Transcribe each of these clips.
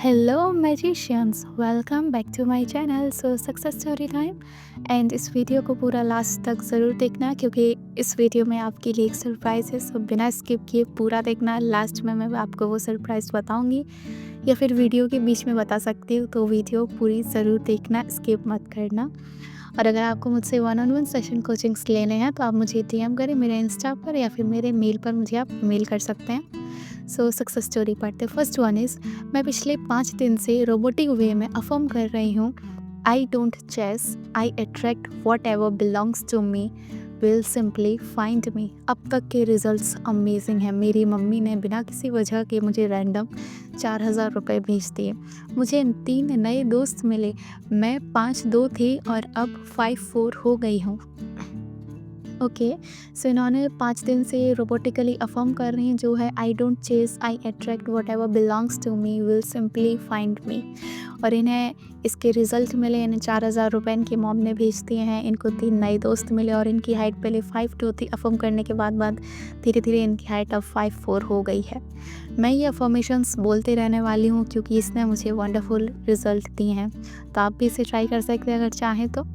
Hello magicians, welcome back to my channel. So success story time. And इस video को पूरा last तक ज़रूर देखना, क्योंकि इस वीडियो में आपके लिए एक सरप्राइज़ है। सो बिना स्किप किए पूरा देखना। लास्ट में मैं आपको वो सरप्राइज़ बताऊंगी, या फिर वीडियो के बीच में बता सकती हूँ, तो वीडियो पूरी ज़रूर देखना, स्किप मत करना। और अगर आपको मुझसे 1-on-1 सेशन कोचिंग्स लेने हैं तो आप मुझे डीएम करें मेरे इंस्टा पर, या फिर मेरे मेल पर मुझे आप ईमेल कर सकते हैं। सो सक्सेस स्टोरी पढ़ते। फर्स्ट वन इज़, मैं पिछले 5 दिन से रोबोटिक वे में अफर्म कर रही हूँ, I don't chase, I attract whatever belongs to me will simply find me. अब तक के रिजल्ट्स अमेजिंग हैं। मेरी मम्मी ने बिना किसी वजह के मुझे रैंडम 4000 रुपये भेज दिए। मुझे 3 नए दोस्त मिले। मैं 5-2 थी और अब 5-4 हो गई हूँ। ओके। सो इन्होंने 5 दिन से रोबोटिकली अफर्म कर रही हैं, जो है I don't chase, I attract whatever belongs to me will simply find me. और इन्हें इसके रिजल्ट मिले। इन्हें 4000 रुपये इनकी मॉम ने भेज दिए हैं। इनको 3 नए दोस्त मिले, और इनकी हाइट पहले 5'2" थी। अफर्म करने के बाद धीरे धीरे इनकी हाइट अब 5'4" हो गई है। मैं ये अफर्मेशंस बोलते रहने वाली हूँ, क्योंकि इसने मुझे वंडरफुल रिजल्ट दिए हैं। तो आप भी इसे ट्राई कर सकते हैं अगर चाहें तो।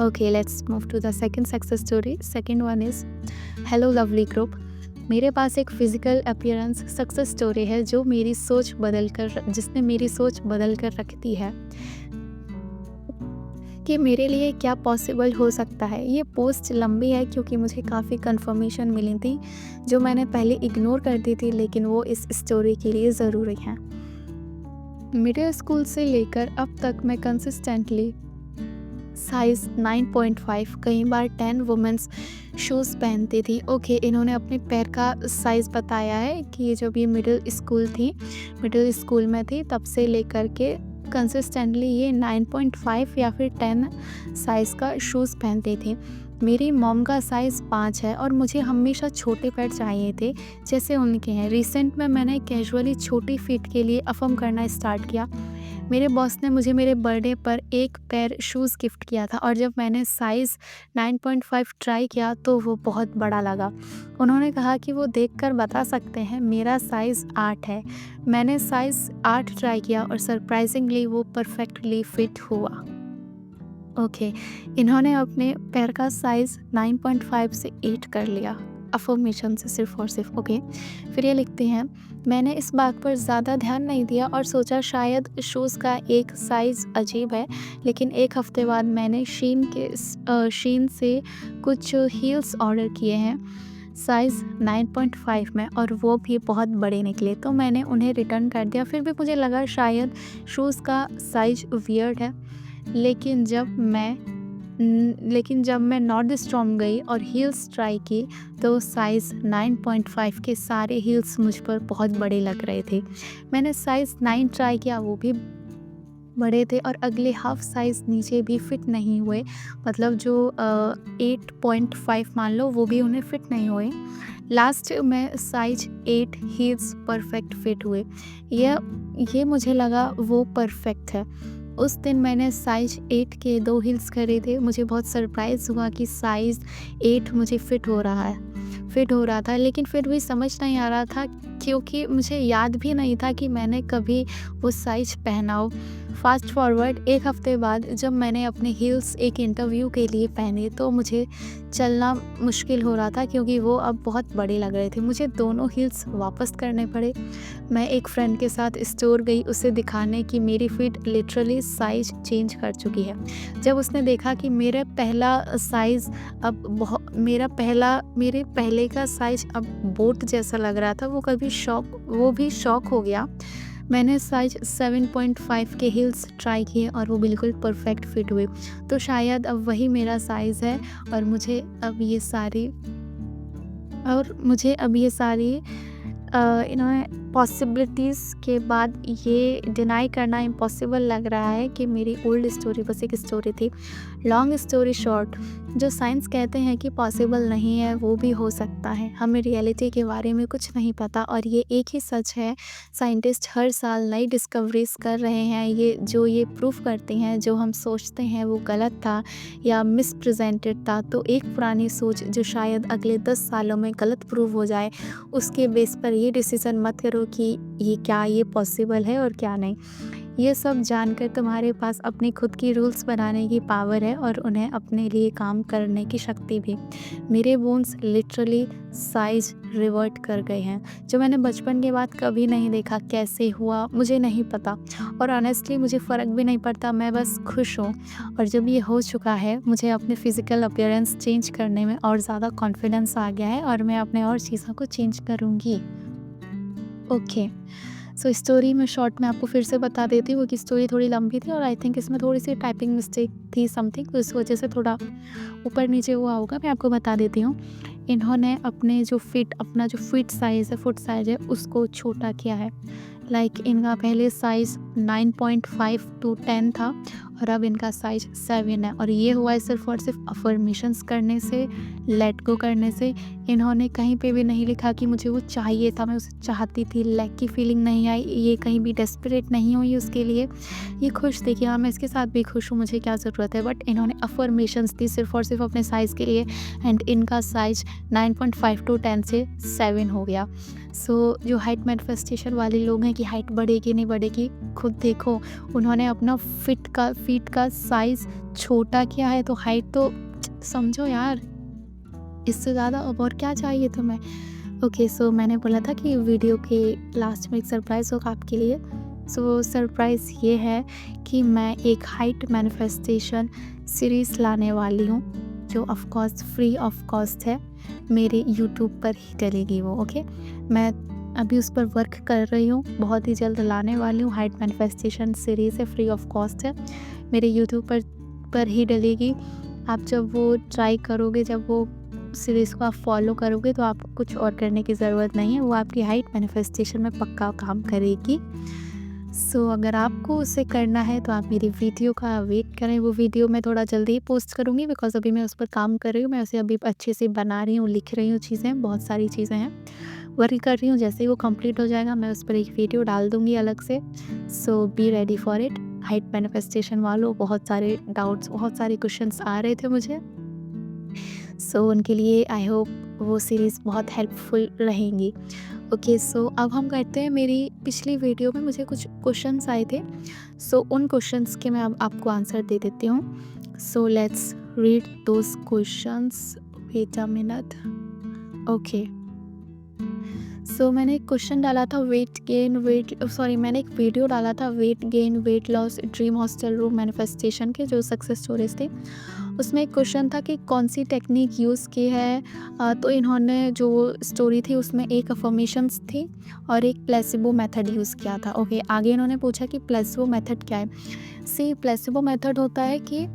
Okay, let's move to the second success story. Second one is, hello lovely group. मेरे पास एक फिजिकल अपीयरेंस सक्सेस स्टोरी है जिसने मेरी सोच बदल कर रख दी है कि मेरे लिए क्या पॉसिबल हो सकता है। ये पोस्ट लंबी है क्योंकि मुझे काफ़ी कंफर्मेशन मिली थी, जो मैंने पहले इग्नोर कर दी थी, लेकिन वो इस स्टोरी के लिए ज़रूरी हैं। मिडिल स्कूल से लेकर अब तक मैं कंसिस्टेंटली साइज़ 9.5, कई बार 10 वुमेंस शूज़ पहनती थी। ओके, इन्होंने अपने पैर का साइज़ बताया है कि जब ये मिडिल स्कूल में थी, तब से लेकर के कंसिस्टेंटली ये 9.5 या फिर 10 साइज़ का शूज़ पहनती थी। मेरी मॉम का साइज़ 5 है, और मुझे हमेशा छोटे पैर चाहिए थे जैसे उनके हैं। रिसेंट में मैंने कैजुअली छोटी फीट के लिए अफर्म करना स्टार्ट किया। मेरे बॉस ने मुझे मेरे बर्थडे पर एक पेयर शूज़ गिफ्ट किया था, और जब मैंने साइज़ 9.5 ट्राई किया तो वो बहुत बड़ा लगा। उन्होंने कहा कि वो देखकर बता सकते हैं। मेरा साइज़ 8 है। मैंने साइज़ 8 ट्राई किया, और सरप्राइजिंगली वो परफेक्टली फिट हुआ। ओके, इन्होंने अपने पैर का साइज़ 9.5 से 8 कर लिया अफर्मेशन से, सिर्फ और सिर्फ। ओके, फिर ये लिखते हैं, मैंने इस बात पर ज़्यादा ध्यान नहीं दिया और सोचा शायद शूज़ का एक साइज़ अजीब है, लेकिन एक हफ्ते बाद मैंने शीन से कुछ हील्स ऑर्डर किए हैं साइज़ 9.5 में, और वो भी बहुत बड़े निकले, तो मैंने उन्हें रिटर्न कर दिया। फिर भी मुझे लगा शायद शूज़ का साइज़ वियर्ड है। लेकिन जब मैं नॉर्थ स्टॉर्म गई और हील्स ट्राई की, तो साइज़ 9.5 के सारे हील्स मुझ पर बहुत बड़े लग रहे थे। मैंने साइज़ 9 ट्राई किया, वो भी बड़े थे, और अगले हाफ साइज़ नीचे भी फिट नहीं हुए। मतलब जो 8.5 मान लो, वो भी उन्हें फिट नहीं हुए। लास्ट में साइज 8 हील्स परफेक्ट फिट हुए। ये मुझे लगा वो परफेक्ट है। उस दिन मैंने साइज 8 के 2 हील्स खरीदे। मुझे बहुत सरप्राइज़ हुआ कि साइज़ 8 मुझे फिट हो रहा था, लेकिन फिर भी समझ नहीं आ रहा था, क्योंकि मुझे याद भी नहीं था कि मैंने कभी वो साइज़ पहना हो। फास्ट फॉरवर्ड 1 हफ्ते बाद, जब मैंने अपने हील्स एक इंटरव्यू के लिए पहने, तो मुझे चलना मुश्किल हो रहा था, क्योंकि वो अब बहुत बड़े लग रहे थे। मुझे दोनों हील्स वापस करने पड़े। मैं एक फ्रेंड के साथ स्टोर गई उसे दिखाने कि मेरी फीट लिटरली साइज़ चेंज कर चुकी है। जब उसने देखा कि मेरे पहले का साइज़ अब बोट जैसा लग रहा था, वो भी शॉक हो गया। मैंने साइज 7.5 के हील्स ट्राई किए, और वो बिल्कुल परफेक्ट फिट हुए। तो शायद अब वही मेरा साइज़ है, और मुझे अब ये सारी पॉसिबिलिटीज़ के बाद ये डिनाई करना इम्पॉसिबल लग रहा है कि मेरी ओल्ड स्टोरी बस एक स्टोरी थी। लॉन्ग स्टोरी शॉर्ट, जो साइंस कहते हैं कि पॉसिबल नहीं है, वो भी हो सकता है। हमें रियलिटी के बारे में कुछ नहीं पता, और ये एक ही सच है, साइंटिस्ट हर साल नई डिस्कवरीज कर रहे हैं, ये प्रूफ करते हैं जो हम सोचते हैं वो गलत था या मिसप्रेजेंटेड था। तो एक पुरानी सोच जो शायद अगले 10 सालों में गलत प्रूव हो जाए, उसके बेस पर ये डिसीज़न मत करो कि ये पॉसिबल है और क्या नहीं। ये सब जानकर तुम्हारे पास अपनी खुद की रूल्स बनाने की पावर है और उन्हें अपने लिए काम करने की शक्ति भी। मेरे बोन्स लिटरली साइज रिवर्ट कर गए हैं, जो मैंने बचपन के बाद कभी नहीं देखा। कैसे हुआ मुझे नहीं पता, और ऑनेस्टली मुझे फ़र्क भी नहीं पड़ता, मैं बस खुश हूँ। और जब ये हो चुका है, मुझे अपने फिज़िकल अपीयरेंस चेंज करने में और ज़्यादा कॉन्फिडेंस आ गया है और मैं अपने और चीज़ों को चेंज करूँगी। ओके, सो स्टोरी में शॉर्ट में आपको फिर से बता देती हूँ कि स्टोरी थोड़ी लंबी थी और आई थिंक इसमें थोड़ी-सी टाइपिंग मिस्टेक थी समथिंग, तो इस वजह से थोड़ा ऊपर-नीचे हुआ होगा। मैं आपको बता देती हूँ। इन्होंने अपना जो फीट साइज़ है, फुट साइज़ है, उसको छोटा किया है। लाइक इनका पहले साइज़ 9.5 टू 10 था और अब इनका साइज़ 7 है, और ये हुआ है सिर्फ़ और सिर्फ़ अफ़र्मेशंस करने से, लेट गो करने से। इन्होंने कहीं पे भी नहीं लिखा कि मुझे वो चाहिए था, मैं उसे चाहती थी, लैक की फीलिंग नहीं आई, ये कहीं भी डेस्परेट नहीं हुई उसके लिए। ये खुश थी कि हाँ, मैं इसके साथ भी खुश हूँ, मुझे क्या ज़रूरत है। बट इन्होंने अफ़र्मेशंस दी सिर्फ़ और सिर्फ़ अपने साइज़ के लिए, एंड इनका साइज़ 9.5 टू 10 से 7 हो गया। सो जो हाइट मैनिफेस्टेशन वाले लोग हैं कि हाइट बढ़ेगी नहीं बढ़ेगी, खुद देखो, उन्होंने अपना फीट का साइज़ छोटा किया है, तो हाइट तो समझो यार, इससे ज़्यादा अब और क्या चाहिए तुम्हें। ओके, सो मैंने बोला था कि वीडियो के लास्ट में एक सरप्राइज़ होगा आपके लिए। सो सरप्राइज़ ये है कि मैं एक हाइट मैनिफेस्टेशन सीरीज़ लाने वाली हूँ, जो of course free of cost है। मेरे यूट्यूब पर ही डलेगी वो। ओके, मैं अभी उस पर वर्क कर रही हूँ, बहुत ही जल्द लाने वाली हूँ। हाइट मैनिफेस्टेशन सीरीज़ है, फ्री ऑफ कॉस्ट है, मेरे यूट्यूब पर ही डलेगी। आप जब वो ट्राई करोगे, जब वो सीरीज़ को आप फॉलो करोगे, तो आपको कुछ और करने की ज़रूरत नहीं है, वो आपकी हाइट मैनिफेस्टेशन में पक्का काम करेगी। सो अगर आपको उसे करना है तो आप मेरी वीडियो का वेट करें। वो वीडियो मैं थोड़ा जल्दी ही पोस्ट करूँगी, बिकॉज़ अभी मैं उस पर काम कर रही हूँ। मैं उसे अभी अच्छे से बना रही हूँ, लिख रही हूँ चीज़ें, बहुत सारी चीज़ें हैं, वर्क कर रही हूँ। जैसे ही वो कंप्लीट हो जाएगा, मैं उस पर एक वीडियो डाल दूँगी अलग से। So be ready for it. Height manifestation वालों, बहुत सारे डाउट्स, बहुत सारे क्वेश्चंस आ रहे थे मुझे, सो उनके लिए आई होप वो सीरीज़ बहुत हेल्पफुल रहेंगी। ओके, सो अब हम करते हैं, मेरी पिछली वीडियो में मुझे कुछ क्वेश्चंस आए थे, सो उन क्वेश्चंस के मैं अब आपको आंसर दे देती हूँ। So let's read those questions, wait a minute. Okay, so मैंने एक क्वेश्चन डाला था मैंने एक वीडियो डाला था weight gain, weight loss, dream hostel room manifestation के जो सक्सेस स्टोरीज थे। उसमें एक क्वेश्चन था कि कौन सी टेक्निक यूज़ की है। तो इन्होंने जो स्टोरी थी उसमें एक अफर्मेशंस थी और एक प्लेसिबो मेथड यूज़ किया था। ओके, आगे इन्होंने पूछा कि प्लेसिबो मेथड क्या है। सी प्लेसिबो मेथड होता है कि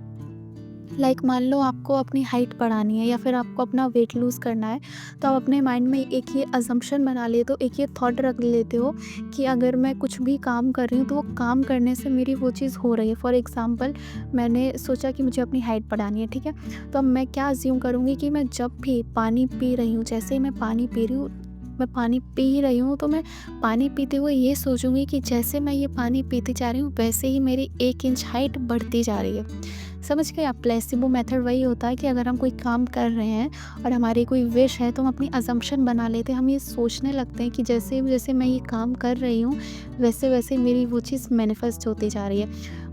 लाइक मान लो आपको अपनी हाइट बढ़ानी है या फिर आपको अपना वेट लूज़ करना है, तो आप अपने माइंड में एक ये अजम्पशन बना लेते हो, एक ये थॉट रख लेते हो कि अगर मैं कुछ भी काम कर रही हूँ तो वो काम करने से मेरी वो चीज़ हो रही है। फॉर एग्ज़ाम्पल, मैंने सोचा कि मुझे अपनी हाइट बढ़ानी है, ठीक है, तो अब मैं क्या अज्यूम करूँगी कि मैं जब भी पानी पी रही हूँ, जैसे ही मैं पानी पी रही हूँ, मैं पानी पी ही रही हूँ, तो मैं पानी पीते हुए ये सोचूंगी कि जैसे मैं ये पानी पीती जा रही हूँ, वैसे ही मेरी 1 इंच हाइट बढ़ती जा रही है। समझ गए आप। प्लेसिबो मेथड वही होता है कि अगर हम कोई काम कर रहे हैं और हमारी कोई विश है, तो हम अपनी अजम्पशन बना लेते हैं, हम ये सोचने लगते हैं कि जैसे जैसे मैं ये काम कर रही हूँ, वैसे वैसे मेरी वो चीज़ मैनिफेस्ट होती जा रही है।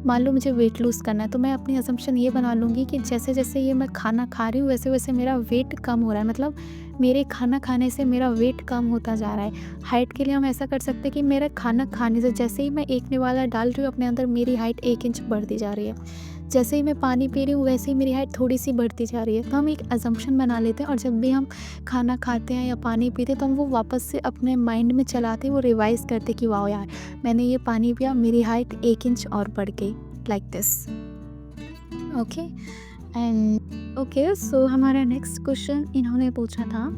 मान लो मुझे वेट लूज़ करना है, तो मैं अपनी अजम्पशन ये बना लूँगी कि जैसे जैसे ये मैं खाना खा रही हूँ, वैसे वैसे मेरा वेट कम हो रहा है, मतलब मेरे खाना खाने से मेरा वेट कम होता जा रहा है। हाइट के लिए हम ऐसा कर सकते हैं कि मेरा खाना खाने से जैसे ही मैं एक निवाला डाल रही हूँ अपने अंदर, मेरी हाइट 1 इंच बढ़ती जा रही है। जैसे ही मैं पानी पी रही हूँ, वैसे ही मेरी हाइट थोड़ी सी बढ़ती जा रही है। तो हम एक अजम्पशन बना लेते हैं, और जब भी हम खाना खाते हैं या पानी पीते हैं, तो हम वो वापस से अपने माइंड में चलाते हैं, वो रिवाइज़ करते कि वाह यार, मैंने ये पानी पिया, मेरी हाइट 1 इंच और बढ़ गई, like this. Okay, and okay, so हमारा नेक्स्ट क्वेश्चन इन्होंने पूछा था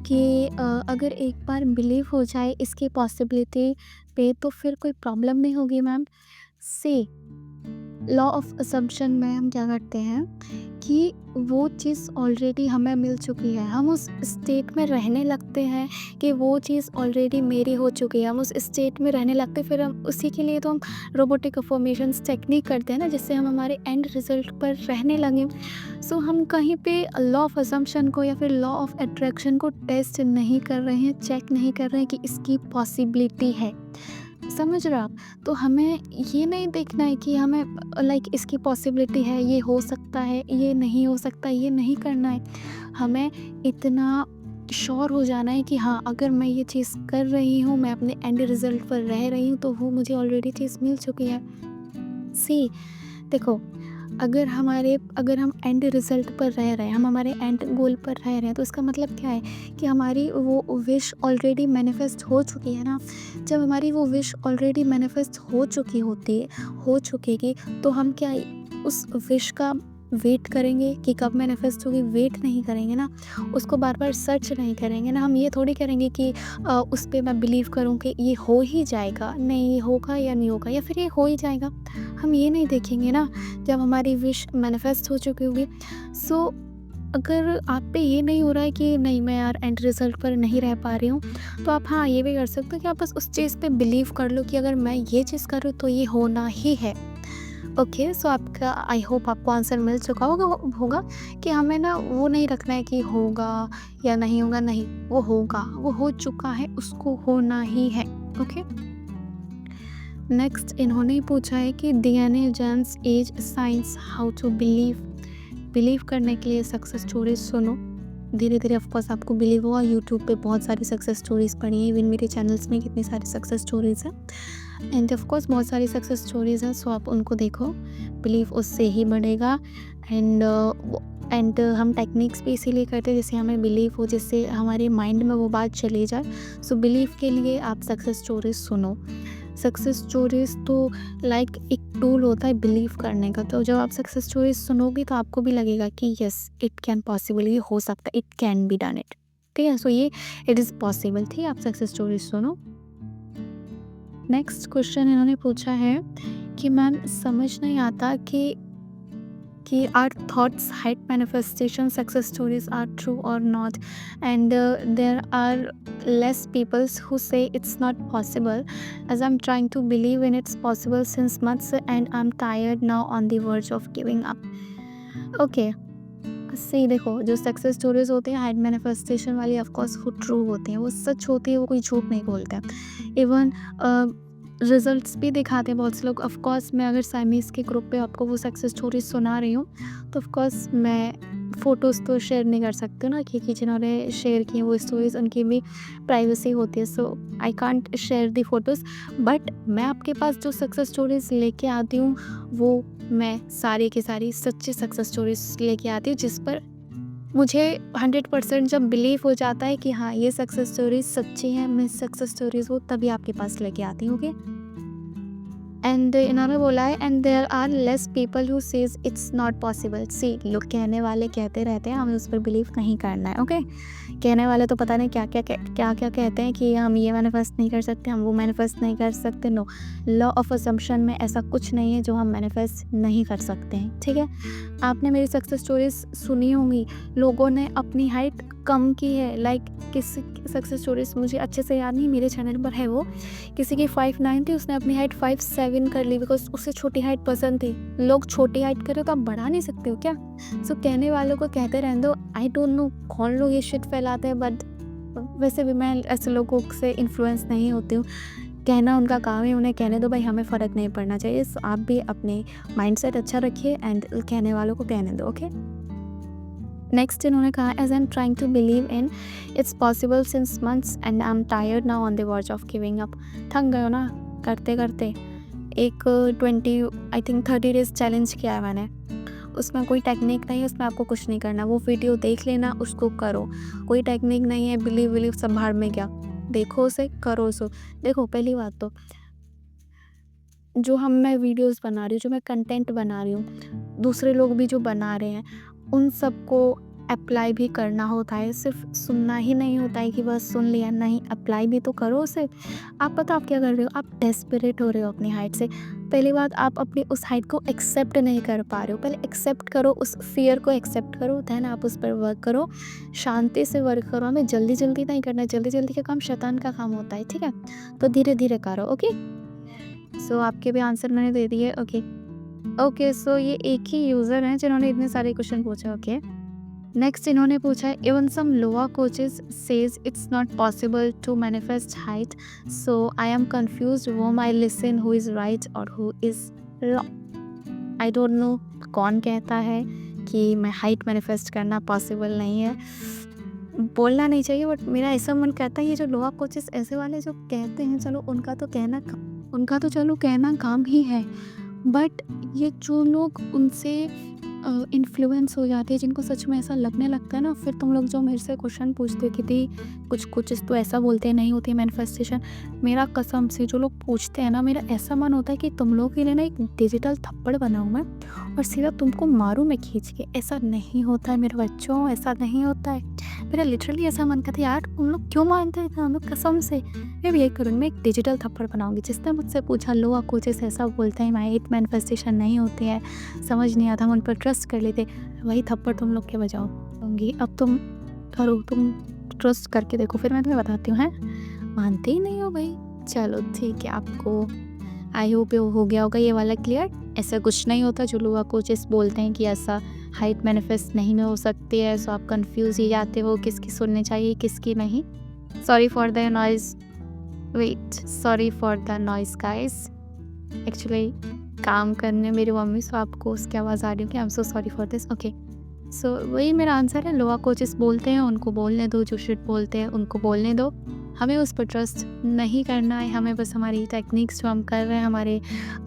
कि अगर एक बार बिलीव हो जाए इसकी पॉसिबिलिटी पे, तो फिर कोई प्रॉब्लम नहीं होगी ma'am. See law of assumption में हम क्या करते हैं कि वो चीज़ ऑलरेडी हमें मिल चुकी है, हम उस स्टेट में रहने लगते हैं कि वो चीज़ ऑलरेडी मेरी हो चुकी है, हम उस स्टेट में रहने लगते हैं। फिर हम उसी के लिए तो हम रोबोटिक अफर्मेशंस टेक्निक करते हैं ना, जिससे हम हमारे एंड रिजल्ट पर रहने लगें। सो हम कहीं पे लॉ ऑफ असम्पशन को या फिर लॉ ऑफ अट्रैक्शन को टेस्ट नहीं कर रहे हैं, चेक नहीं कर रहे हैं कि इसकी पॉसिबिलिटी है। समझ रहे हो आप? तो हमें ये नहीं देखना है कि हमें लाइक इसकी पॉसिबिलिटी है, ये हो सकता है, ये नहीं हो सकता, ये नहीं करना है। हमें इतना श्योर हो जाना है कि हाँ, अगर मैं ये चीज़ कर रही हूँ, मैं अपने एंड रिज़ल्ट पर रह रही हूँ, तो वो मुझे ऑलरेडी चीज़ मिल चुकी है। सी देखो, अगर हम एंड रिज़ल्ट पर रह रहे हैं, हम हमारे एंड गोल पर रह रहे हैं, तो इसका मतलब क्या है कि हमारी वो विश ऑलरेडी मैनिफेस्ट हो चुकी है ना। जब हमारी वो विश ऑलरेडी मैनिफेस्ट हो चुकेगी, तो हम क्या उस विश का वेट करेंगे कि कब मैनिफेस्ट होगी? वेट नहीं करेंगे ना, उसको बार-बार सर्च नहीं करेंगे ना। हम ये थोड़ी करेंगे कि उस पे मैं बिलीव करूँ कि ये हो ही जाएगा, नहीं ये होगा या नहीं होगा, या फिर ये हो ही जाएगा। हम ये नहीं देखेंगे ना जब हमारी विश मैनिफेस्ट हो चुकी होगी। सो अगर आप पे ये नहीं हो रहा है कि नहीं मैं यार एंड रिज़ल्ट पर नहीं रह पा रही हूँ, तो आप हाँ, ये भी कर सकते हो कि आप बस उस चीज़ पे बिलीव कर लो कि अगर मैं ये चीज़ करूँ तो ये होना ही है। ओके, सो आपका आई होप आपको आंसर मिल चुका होगा कि हमें ना वो नहीं रखना है कि होगा या नहीं होगा, नहीं, वो होगा, वो हो चुका है, उसको होना ही है। ओके, नेक्स्ट इन्होंने पूछा है कि DNA, gems, as, science, how to believe करने के लिए सक्सेस स्टोरीज सुनो। धीरे धीरे ऑफकोर्स आपको बिलीव होगा। यूट्यूब पे बहुत सारी सक्सेस स्टोरीज पड़ी हैं, इवन मेरे चैनल्स में कितनी सारी सक्सेस स्टोरीज हैं, एंड ऑफकोर्स बहुत सारी सक्सेस स्टोरीज हैं। सो आप उनको देखो, बिलीव उससे ही बढ़ेगा। एंड हम टेक्निक्स भी इसीलिए करते हैं जिससे हमें बिलीव हो, जिससे हमारे माइंड में वो बात चली जाए। सो बिलीव के लिए आप सक्सेस स्टोरीज सुनो। सक्सेस स्टोरीज तो लाइक एक टूल होता है बिलीव करने का। तो जब आप सक्सेस स्टोरीज सुनोगे तो आपको भी लगेगा कि यस, इट कैन पॉसिबल, ये हो सकता है, it can be done it. ठीक है, सो ये इट इज़ पॉसिबल थी। आप सक्सेस स्टोरीज सुनो। नेक्स्ट क्वेश्चन इन्होंने पूछा है कि मैम समझ नहीं आता कि our thoughts hide manifestation, success stories are true or not, and there are less people who say it's not possible, as I'm trying to believe in it's possible since months and I'm tired now on the verge of giving up. Okay, सही देखो, जो success stories होती हैं hide manifestation वाली, of course वो true होती हैं, वो सच होती है, वो कोई झूठ नहीं बोलता। इवन रिजल्ट्स भी दिखाते हैं बहुत से लोग। ऑफकोर्स मैं अगर साइमीज़ के ग्रुप पे आपको वो सक्सेस स्टोरीज सुना रही हूँ, तो ऑफकोर्स मैं फ़ोटोज़ तो शेयर नहीं कर सकती हूँ ना, क्योंकि जिन्होंने शेयर की वो स्टोरीज़ उनकी भी प्राइवेसी होती है। So I can't share the photos, but मैं आपके पास जो सक्सेस स्टोरीज़ लेके आती हूँ, वो मैं सारी की सारी सच्ची सक्सेस स्टोरीज़ लेके आती हूँ, जिस पर मुझे 100% जब बिलीव हो जाता है कि हाँ, ये सक्सेस स्टोरीज सच्ची हैं, मैं सक्सेस स्टोरीज वो तभी आपके पास लेके आती हूँ। ओके, एंड इन्होंने बोला है and there are less people who says it's not possible. See, लोग कहने वाले कहते रहते हैं, हमें उस पर बिलीव नहीं करना है। ओके, कहने वाले तो पता नहीं क्या क्या कहते हैं कि हम ये मैनिफेस्ट नहीं कर सकते, हम वो मैनिफेस्ट नहीं कर सकते। नो, लॉ ऑफ असम्पशन में ऐसा कुछ नहीं है जो हम मैनिफेस्ट नहीं कर सकते हैं। ठीक है, आपने मेरी सक्सेस स्टोरीज सुनी होंगी, लोगों ने अपनी हाइट कम की है। लाइक किसी सक्सेस स्टोरीज मुझे अच्छे से याद नहीं, मेरे चैनल पर है वो, किसी की 5'9" थी, उसने अपनी हाइट 5'7" कर ली, बिकॉज उसे छोटी हाइट पसंद थी। लोग छोटी हाइट करे तो आप बढ़ा नहीं सकते हो क्या? सो कहने वालों को कहते रहने दो। आई डोंट नो कौन लोग ये शिट फैलाते हैं, बट वैसे भी मैं ऐसे लोगों से इन्फ्लुएंस नहीं होती हूँ। कहना उनका काम है, उन्हें कहने दो भाई, हमें फ़र्क नहीं पड़ना चाहिए। सो आप भी अपने माइंडसेट अच्छा रखिए एंड कहने वालों को कहने दो। ओके, नेक्स्ट इन्होंने कहा as I am trying to believe in it's possible since months and I am tired now on the verge of giving up. थक गए हो ना करते करते। एक 30 डेज चैलेंज किया है मैंने, उसमें कोई टेक्निक नहीं है, उसमें आपको कुछ नहीं करना। वो वीडियो देख लेना, उसको करो। कोई टेक्निक नहीं है, बिलीव संभाल में क्या, देखो उसे, करो उसे। देखो, पहली बात तो जो मैं वीडियोस बना रही हूँ, जो मैं कंटेंट बना रही हूँ, दूसरे लोग भी जो बना रहे हैं, उन सबको अप्लाई भी करना होता है। सिर्फ सुनना ही नहीं होता है कि बस सुन लिया, नहीं, अप्लाई भी तो करो उसे। आप पता आप क्या कर रहे हो, आप डेस्परेट हो रहे हो अपनी हाइट से। पहली बात, आप अपनी उस हाइट को एक्सेप्ट नहीं कर पा रहे हो। पहले एक्सेप्ट करो, उस फियर को एक्सेप्ट करो, देन आप उस पर वर्क करो, शांति से वर्क करो। हमें जल्दी जल्दी नहीं करना है, जल्दी जल्दी का काम शैतान का काम होता है। ठीक है, तो धीरे धीरे करो। ओके, सो आपके भी आंसर मैंने दे दिए। ओके, सो ये एक ही यूज़र हैं जिन्होंने इतने सारे क्वेश्चन पूछे। ओके, नेक्स्ट इन्होंने पूछा है even some lower coaches says it's not possible to manifest height, so I am confused whom I listen, who is right और who is wrong। I don't know कौन कहता है कि मैं हाइट मैनिफेस्ट करना पॉसिबल नहीं है। बोलना नहीं चाहिए बट मेरा ऐसा मन कहता है ये जो लोअर कोचेस ऐसे वाले जो कहते हैं, चलो उनका तो चलो कहना काम ही है, बट ये जो लोग उनसे इन्फ्लुएंस हो जाते हैं, जिनको सच में ऐसा लगने लगता है ना, फिर तुम लोग जो मेरे से क्वेश्चन पूछते हो कि दी कुछ कोचेस तो ऐसा बोलते हैं नहीं होती मैनिफेस्टेशन, मेरा कसम से जो लोग पूछते हैं ना, मेरा ऐसा मन होता है कि तुम लोग के लिए ना एक डिजिटल थप्पड़ बनाऊँ मैं और सीधा तुमको मारूँ मैं खींच के। ऐसा नहीं होता है मेरे बच्चों, ऐसा नहीं होता है। मेरा लिटरली ऐसा मन करता है यार तुम लोग क्यों मानते हैं हम लोग, कसम से मैं भी यही करूँगी, मैं एक डिजिटल थप्पड़ बनाऊँगी। जिसने मुझसे पूछा लोअर कोचेस ऐसा बोलते हैं हाइट मैनिफेस्टेशन नहीं होती है, समझ नहीं आता, हम उन पर ट्रस्ट कर लेते, वही थप्पड़ तुम लोग के बजाऊँगी। अब तुम करो, तुम ट्रस्ट करके देखो, फिर मैं तुम्हें बताती हूँ। हैं मानते ही नहीं हो भाई, चलो ठीक है, आपको आई होप हो गया होगा ये वाला क्लियर। ऐसा कुछ नहीं होता जो लोअर कोचेस बोलते हैं कि ऐसा हाइट मैनिफेस्ट नहीं हो सकती है, सो आप कंफ्यूज ही जाते हो किसकी सुननी चाहिए किसकी नहीं। Sorry for the noise, wait, sorry for the noise guys, actually काम करने मेरी मम्मी, सो आपको उसकी आवाज़ आ रही होगी, I am so sorry for this. Okay, so वही मेरा आंसर है, लोअर कोचेस बोलते हैं उनको बोलने दो, जो शिट बोलते हैं उनको बोलने दो, हमें उस पर ट्रस्ट नहीं करना है, हमें बस हमारी टेक्निक्स जो हम कर रहे हैं, हमारे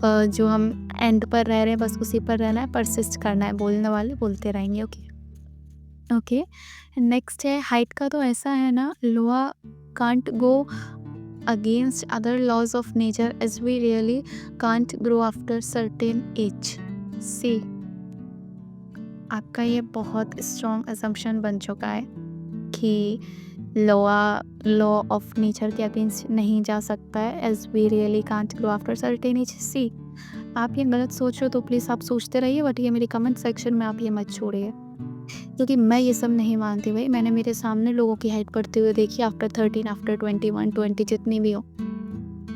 जो हम एंड पर रह रहे हैं बस उसी पर रहना है, परसिस्ट करना है, बोलने वाले बोलते रहेंगे। ओके, नेक्स्ट है हाइट का। तो ऐसा है ना, lower can't go against other laws of nature as we really can't grow after certain age। See, आपका ये बहुत स्ट्रॉन्ग असम्पशन बन चुका है कि लॉ ऑफ नेचर के अगेंस्ट नहीं जा सकता है, as we really can't grow after certain age. See, आप ये गलत सोच रहे हो तो प्लीज़ आप सोचते रहिए, बट ये मेरे कमेंट सेक्शन में आप ये मत छोड़िए, क्योंकि मैं ये सब नहीं मानती भाई। मैंने मेरे सामने लोगों की हाइट बढ़ते हुए देखी, आफ्टर 13, आफ्टर 21, 20 जितनी भी हो।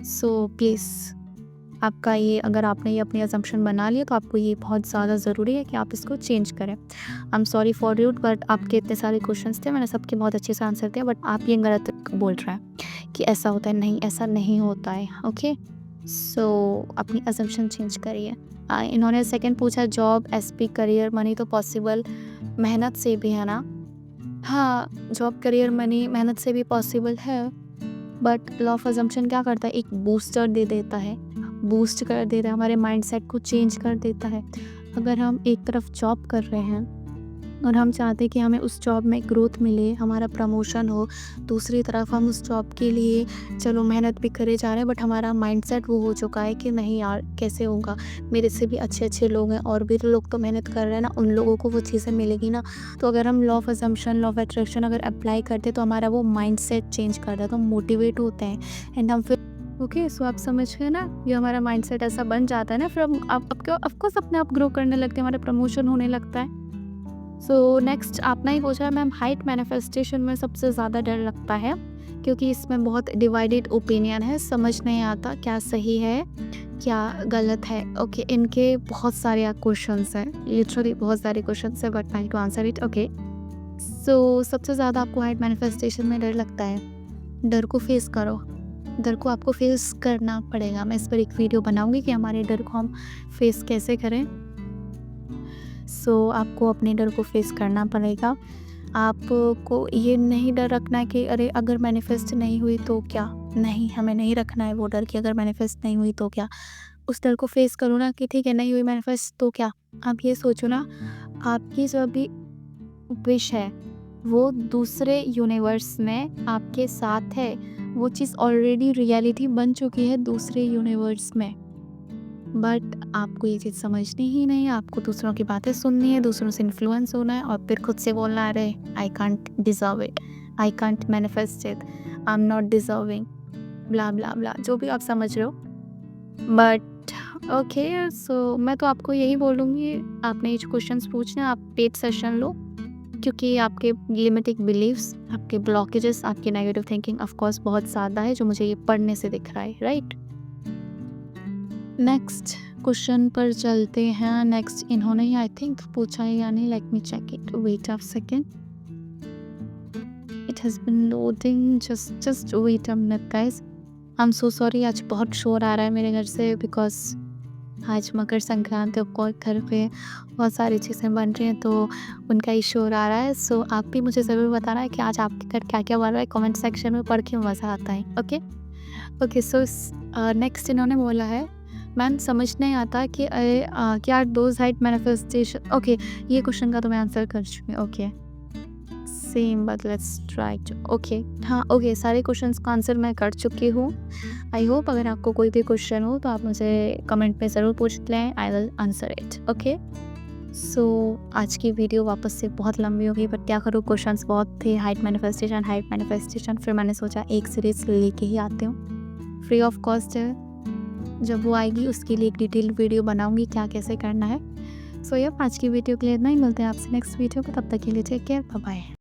सो प्लीज़ आपका ये, अगर आपने ये अपनी असम्पशन बना लिया तो आपको ये बहुत ज़्यादा ज़रूरी है कि आप इसको चेंज करें। I am sorry for you, but आपके इतने सारे क्वेश्चंस थे, मैंने सबके बहुत अच्छे से आंसर दिया, बट आप ये गलत बोल रहे हैं कि ऐसा होता है, नहीं ऐसा नहीं होता है। ओके, सो अपनी असम्पशन चेंज करिए। इन्होंने सेकंड पूछा जॉब, एसपी, करियर, मनी तो पॉसिबल मेहनत से भी है ना। हाँ, जॉब, करियर, मनी मेहनत से भी पॉसिबल है, बट लॉ ऑफ असम्पशन क्या करता है, एक बूस्टर दे देता है, बूस्ट कर देता है, हमारे माइंडसेट को चेंज कर देता है। अगर हम एक तरफ जॉब कर रहे हैं और हम चाहते हैं कि हमें उस जॉब में ग्रोथ मिले, हमारा प्रमोशन हो, दूसरी तरफ हम उस जॉब के लिए चलो मेहनत भी करे जा रहे हैं, बट हमारा माइंडसेट वो हो चुका है कि नहीं यार कैसे होगा, मेरे से भी अच्छे लोग हैं और भी लोग तो मेहनत कर रहे हैं ना, उन लोगों को वो चीज़ें मिलेगी ना। तो अगर हम law of assumption, law of attraction अगर अप्लाई करते तो हमारा वो माइंडसेट चेंज कर देता है, तो हम मोटिवेट होते हैं एंड हम फिर ओके, सो आप समझ गए ना, ये हमारा माइंडसेट ऐसा बन जाता है ना, फिर हम ऑफकोर्स अपने आप ग्रो करने लगते हैं, हमारा प्रमोशन होने लगता है। सो नेक्स्ट आपने ही पूछा मैम, हाइट मैनिफेस्टेशन में सबसे ज़्यादा डर लगता है क्योंकि इसमें बहुत डिवाइडेड ओपिनियन है, समझ नहीं आता क्या सही है क्या गलत है। ओके, इनके बहुत सारे क्वेश्चंस हैं, लिटरली बहुत सारे क्वेश्चंस हैं, but I to answer it. Okay, so सबसे ज़्यादा आपको हाइट मैनिफेस्टेशन में डर लगता है, डर को फेस करो, डर को आपको फेस करना पड़ेगा। मैं इस पर एक वीडियो बनाऊंगी कि हमारे डर को हम फेस कैसे करें। सो आपको अपने डर को फेस करना पड़ेगा। आपको ये नहीं डर रखना है कि अरे अगर मैनिफेस्ट नहीं हुई तो क्या, नहीं, हमें नहीं रखना है वो डर कि अगर मैनिफेस्ट नहीं हुई तो क्या। उस डर को फेस करो ना कि ठीक है नहीं हुई मैनिफेस्ट तो क्या। आप ये सोचो ना, आपकी जो अभी विश है वो दूसरे यूनिवर्स में आपके साथ है, वो चीज़ ऑलरेडी रियलिटी बन चुकी है दूसरे यूनिवर्स में, बट आपको ये चीज़ समझनी ही नहीं है। आपको दूसरों की बातें सुननी है, दूसरों से इन्फ्लुएंस होना है और फिर खुद से बोलना, अरे I can't deserve it, I can't manifest it, I am not deserving, blah blah blah, जो भी आप समझ रहे हो। बट ओके, सो मैं तो आपको यही बोलूँगी, आपने ये जो क्वेश्चंस पूछने, आप पेड सेशन लो, क्योंकि आपके लिमिटिंग बिलीव्स, आपके ब्लॉकेजेस, आपकी नेगेटिव थिंकिंग ऑफ कोर्स बहुत ज़्यादा है, जो मुझे ये पढ़ने से दिख रहा है, राइट। नेक्स्ट क्वेश्चन पर चलते हैं। नेक्स्ट इन्होंने आई थिंक पूछा है, यानी let me check it, wait a second, it has been loading, just wait a minute guys. I am so sorry, आज बहुत शोर आ रहा है मेरे घर से बिकॉज आज मकर संक्रांति, ऑफ कोर्स घर पे बहुत सारी चीज़ें बन रही हैं तो उनका ही शोर आ रहा है। सो आप भी मुझे ज़रूर बताना है कि आज आपके घर क्या क्या बन रहा है, कमेंट सेक्शन में पढ़ के मज़ा आता है। ओके ओके, सो नेक्स्ट इन्होंने बोला है, मैम समझ नहीं आता कि क्या दोज हाइट मैनिफेस्टेशन। ओके, ये क्वेश्चन का तो मैं आंसर कर चुकी हूँ। Okay same but let's try to. Okay हाँ, ओके सारे क्वेश्चंस का आंसर मैं कर चुकी हूँ। आई होप अगर आपको कोई भी क्वेश्चन हो तो आप मुझे कमेंट में ज़रूर पूछ लें, I will answer it. Okay सो आज की वीडियो वापस से बहुत लंबी हो गई, बट क्या करूँ, क्वेश्चंस बहुत थे, हाइट मैनिफेस्टेशन। फिर मैंने सोचा एक सीरीज लेके ही आती हूँ, फ्री ऑफ कॉस्ट है। जब वो आएगी उसके लिए एक डिटेल वीडियो बनाऊंगी क्या कैसे करना है। सो ये आज की वीडियो के लिए इतना ही, मिलते हैं आपसे नेक्स्ट वीडियो में, तब तक के लिए टेक केयर, बाय बाय।